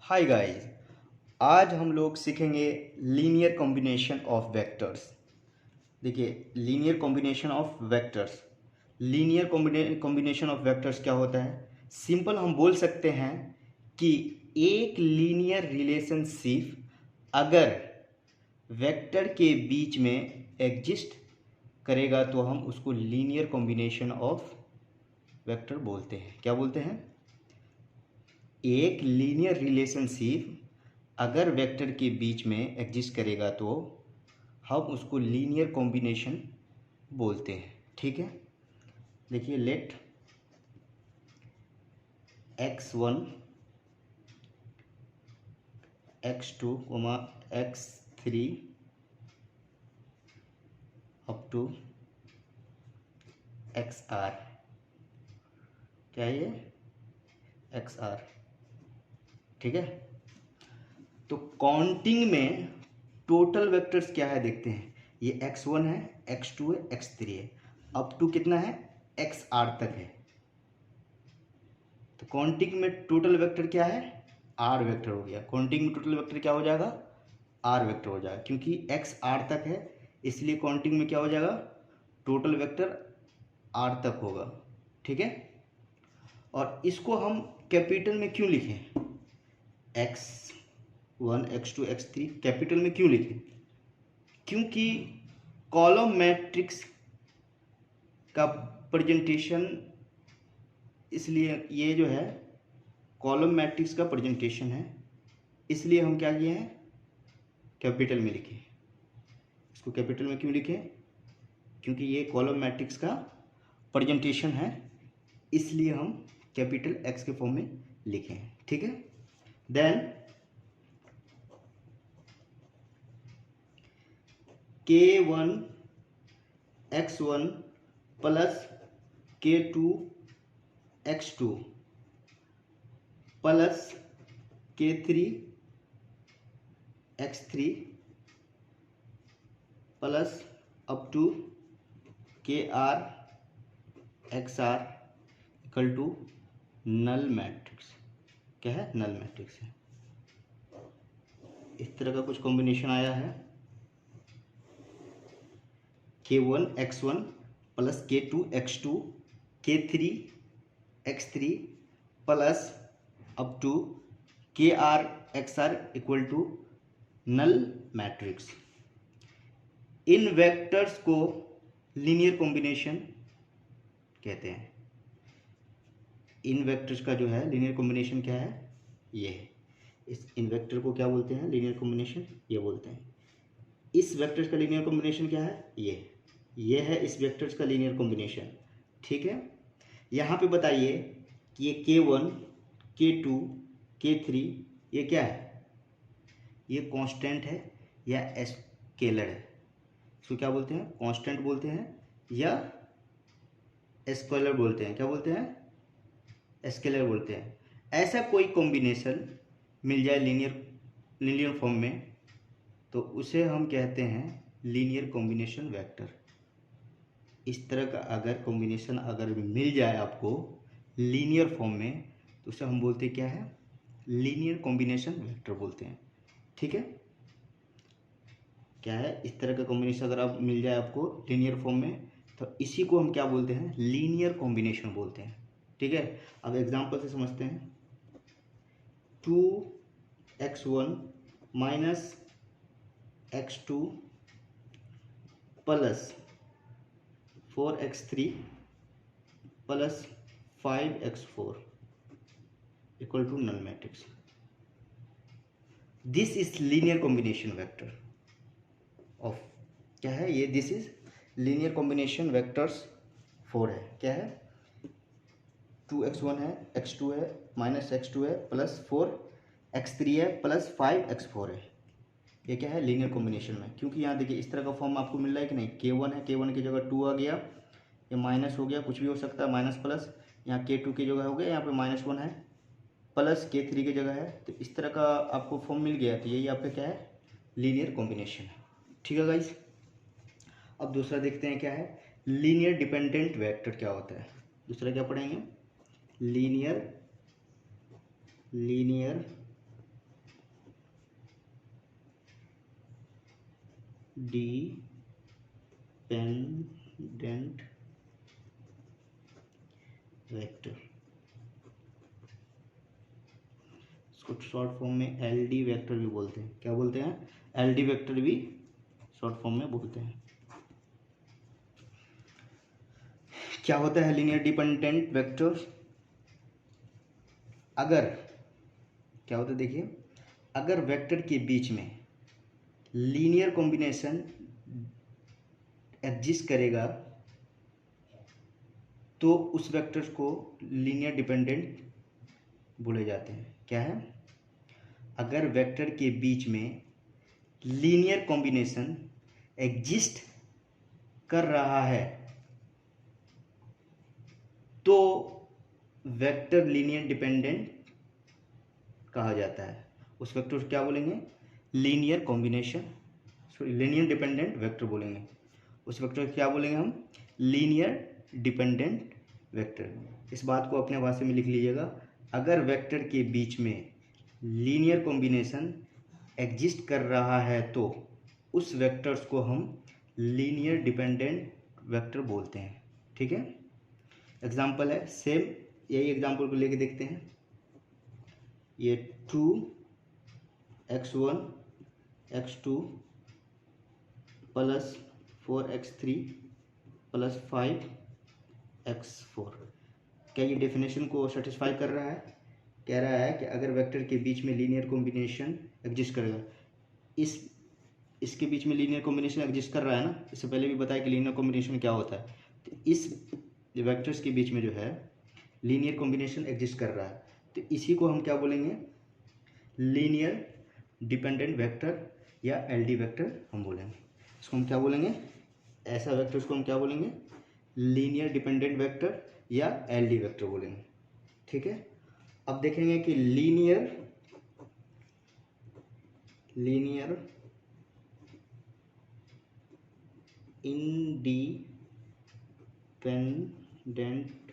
Hi guys. आज हम लोग सीखेंगे लीनियर कॉम्बिनेशन ऑफ वेक्टर्स। देखिए, linear combination of vectors, linear combination of vectors क्या होता है? सिंपल हम बोल सकते हैं कि एक लीनियर रिलेशनशिप अगर वेक्टर के बीच में एग्जिस्ट करेगा तो हम उसको लीनियर कॉम्बिनेशन ऑफ वेक्टर बोलते हैं। क्या बोलते हैं? एक लीनियर रिलेशनशिप अगर वेक्टर के बीच में एग्जिस्ट करेगा तो हम उसको लीनियर कॉम्बिनेशन बोलते हैं। ठीक है, देखिए, late x1 x2 x3 up to xr। क्या है ये? xr। ठीक है, तो काउंटिंग में टोटल वेक्टर्स क्या है देखते हैं। ये x1 है, x2 है, x3 है, अप टू कितना है? xr तक है। तो काउंटिंग में टोटल वेक्टर क्या है? आर वेक्टर हो गया। काउंटिंग में टोटल वेक्टर क्या हो जाएगा? आर वेक्टर हो जाएगा, क्योंकि एक्स आर तक है इसलिए काउंटिंग में क्या हो जाएगा? टोटल वेक्टर आर तक होगा। ठीक है, और इसको हम कैपिटल में क्यों लिखें? x1 x2 x3 कैपिटल में क्यों लिखें? क्योंकि कॉलम मैट्रिक्स का प्रेजेंटेशन, इसलिए ये जो है कॉलम मैट्रिक्स का प्रेजेंटेशन है, इसलिए हम क्या किए हैं? कैपिटल में लिखे। इसको कैपिटल में क्यों लिखे? क्योंकि ये कॉलम मैट्रिक्स का प्रेजेंटेशन है, इसलिए हम कैपिटल एक्स के फॉर्म में लिखे हैं। ठीक है, then k1 x1 plus k2 x2 plus k3 x3 plus up to kr xr equal to null matrix. क्या है? नल मैट्रिक्स है। इस तरह का कुछ कॉम्बिनेशन आया है। k1 x1 plus k2 x2 k3 x3 plus up to kr xr equal to null matrix. इन वेक्टर्स को लीनियर कॉम्बिनेशन कहते हैं। इन वेक्टर्स का जो है लीनियर कॉम्बिनेशन क्या है? ये है। इस इन वेक्टर को क्या बोलते हैं? लीनियर कॉम्बिनेशन ये बोलते हैं। इस वेक्टर्स का लीनियर कॉम्बिनेशन क्या है? ये है इस वेक्टर्स का लीनियर कॉम्बिनेशन। ठीक है, यहाँ पे बताइए कि ये k1 k2 k3 ये क्या है? ये कांस्टेंट है या स्केलर है? इसको क्या बोलते हैं? कांस्टेंट बोलते हैं या स्केलर बोलते हैं? क्या बोलते हैं? स्केलर बोलते हैं। ऐसा कोई कॉम्बिनेशन मिल जाए लीनियर फॉर्म में तो उसे हम कहते हैं लीनियर कॉम्बिनेशन वेक्टर। इस तरह का अगर कॉम्बिनेशन अगर मिल जाए आपको लीनियर फॉर्म में तो उसे हम बोलते क्या है? लीनियर कॉम्बिनेशन वेक्टर बोलते हैं। ठीक है, क्या है? इस तरह का कॉम्बिनेशन अगर आप मिल जाए आपको लीनियर फॉर्म में तो इसी को हम क्या बोलते हैं? लीनियर कॉम्बिनेशन बोलते हैं। ठीक है, अब एग्जांपल से समझते हैं। 2x1 minus x2 plus 4x3 plus 5x4 equal to null matrix. This is linear combination vector of, क्या है ये? This is linear combination vectors 4 है। क्या है? 2x1 है, x2 है, माइनस x2 है, प्लस 4x3 है, प्लस 5x4 है। ये क्या है? लीनियर कॉम्बिनेशन में। क्योंकि यहाँ देखिए इस तरह का फॉर्म आपको मिल रहा है कि नहीं? k1 है, k1 की जगह 2 आ गया, ये माइनस हो गया, कुछ भी हो सकता है, माइनस प्लस। यहाँ k2 की जगह हो गया, यहाँ पे -1 है, प्लस k3 की जगह है। तो इस तरह का आपको फॉर्म मिल गया, तो यही आपका क्या है? लीनियर कॉम्बिनेशन है। ठीक है गाइस, अब दूसरा देखते हैं क्या है? लीनियर डिपेंडेंट वेक्टर क्या होता है? दूसरा क्या पढ़ेंगे? लीनियर डिपेंडेंट वेक्टर, इसको शॉर्ट फॉर्म में एलडी वेक्टर भी बोलते हैं। क्या बोलते हैं? एलडी वेक्टर भी शॉर्ट फॉर्म में बोलते हैं। क्या होता है लीनियर डिपेंडेंट वेक्टर? अगर क्या होता है देखिए, अगर वेक्टर के बीच में लीनियर कॉम्बिनेशन एग्जिस्ट करेगा तो उस वेक्टर को लीनियर डिपेंडेंट बोले जाते हैं। क्या है? अगर वेक्टर के बीच में लीनियर कॉम्बिनेशन एग्जिस्ट कर रहा है तो वेक्टर लीनियर डिपेंडेंट कहा जाता है। उस वेक्टर को क्या बोलेंगे? Linear combination, sorry linear dependent vector बोलेंगे। उस वेक्टर को क्या बोलेंगे हम? Linear dependent vector. इस बात को अपने भाषा में लिख लीजिएगा। अगर वेक्टर के बीच में लीनियर कॉम्बिनेशन एग्जिस्ट कर रहा है तो उस वेक्टर्स को हम लीनियर डिपेंडेंट वेक्टर बोलते हैं। ठीक है, एग्जाम्पल है सेम, यही एग्जाम्पल को लेके देखते हैं। ये 2x1 x2 plus 4x3 plus 5x4, क्या ये डेफिनेशन को सेटिस्फाई कर रहा है? कह रहा है कि अगर वेक्टर के बीच में लीनियर कॉम्बिनेशन एग्जिस्ट करेगा, इसके बीच में लीनियर कॉम्बिनेशन एग्जिस्ट कर रहा है ना, इससे पहले भी बताया कि लीनियर कॉम्बिनेशन क्या होता है। तो इस वेक्टर्स के बीच में जो है लीनियर कॉम्बिनेशन एग्जिस्ट कर रहा है तो इसी को हम क्या बोलेंगे? लीनियर डिपेंडेंट वेक्टर या एलडी वेक्टर हम बोलेंगे। इसको हम क्या बोलेंगे? ऐसा वेक्टर इसको हम क्या बोलेंगे? लीनियर डिपेंडेंट वेक्टर या एलडी वेक्टर बोलेंगे। ठीक है, अब देखेंगे कि लीनियर इंडिपेंडेंट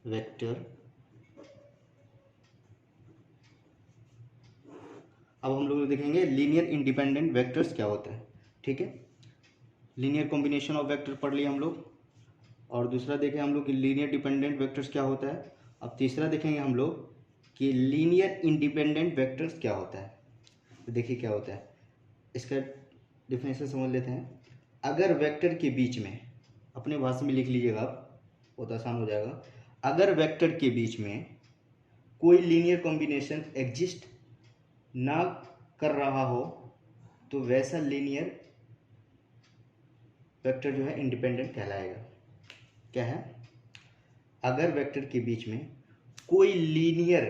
वेक्टर, अब हम लोग देखेंगे लीनियर इंडिपेंडेंट वेक्टर्स क्या होता है। ठीक है, लीनियर कॉम्बिनेशन ऑफ वेक्टर पढ़ लिए हम लोग, और दूसरा देखें हम लोग कि लीनियर डिपेंडेंट वेक्टर्स क्या होता है। अब तीसरा देखेंगे हम लोग कि लीनियर इंडिपेंडेंट वेक्टर्स क्या होता है। तो देखिए क्या होता है, इसका डिफिनेशन समझ लेते हैं। अगर वेक्टर के बीच में, अपने भाषा में लिख लीजिएगा आप, बहुत आसान हो जाएगा। अगर वेक्टर के बीच में कोई लीनियर कॉम्बिनेशन एग्जिस्ट ना कर रहा हो तो वैसा लीनियर वेक्टर जो है इंडिपेंडेंट कहलाएगा। क्या है? अगर वेक्टर के बीच में कोई लीनियर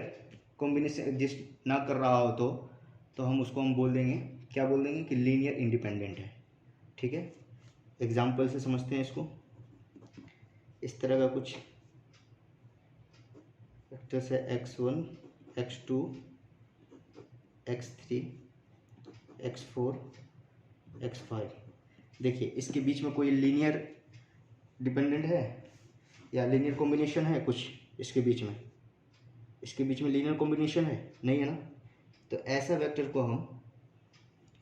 कॉम्बिनेशन एग्जिस्ट ना कर रहा हो तो हम उसको हम बोल देंगे, क्या बोल देंगे? कि लीनियर इंडिपेंडेंट है। ठीक है, एग्जाम्पल से समझते हैं इसको। इस तरह का कुछ वेक्टर्स है x1 x2 x3 x4 x5। देखिए इसके बीच में कोई लीनियर डिपेंडेंट है या लीनियर कॉम्बिनेशन है कुछ इसके बीच में लीनियर कॉम्बिनेशन है? नहीं है ना। तो ऐसा वेक्टर को हम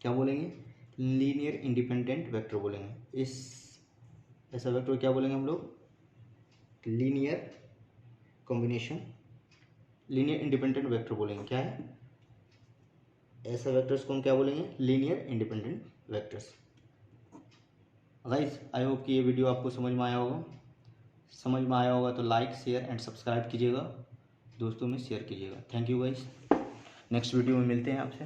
क्या बोलेंगे? लीनियर इंडिपेंडेंट वेक्टर बोलेंगे। ऐसा वेक्टर क्या बोलेंगे हम लोग? Linear combination, linear independent vector बोलेंगे। क्या है? ऐसा वेक्टर्स को हम क्या बोलेंगे? Linear independent vectors. Guys I hope कि ये वीडियो आपको समझ में आया होगा। तो लाइक शेयर एंड सब्सक्राइब कीजिएगा, दोस्तों में शेयर कीजिएगा। Thank you guys, next video में मिलते हैं आपसे।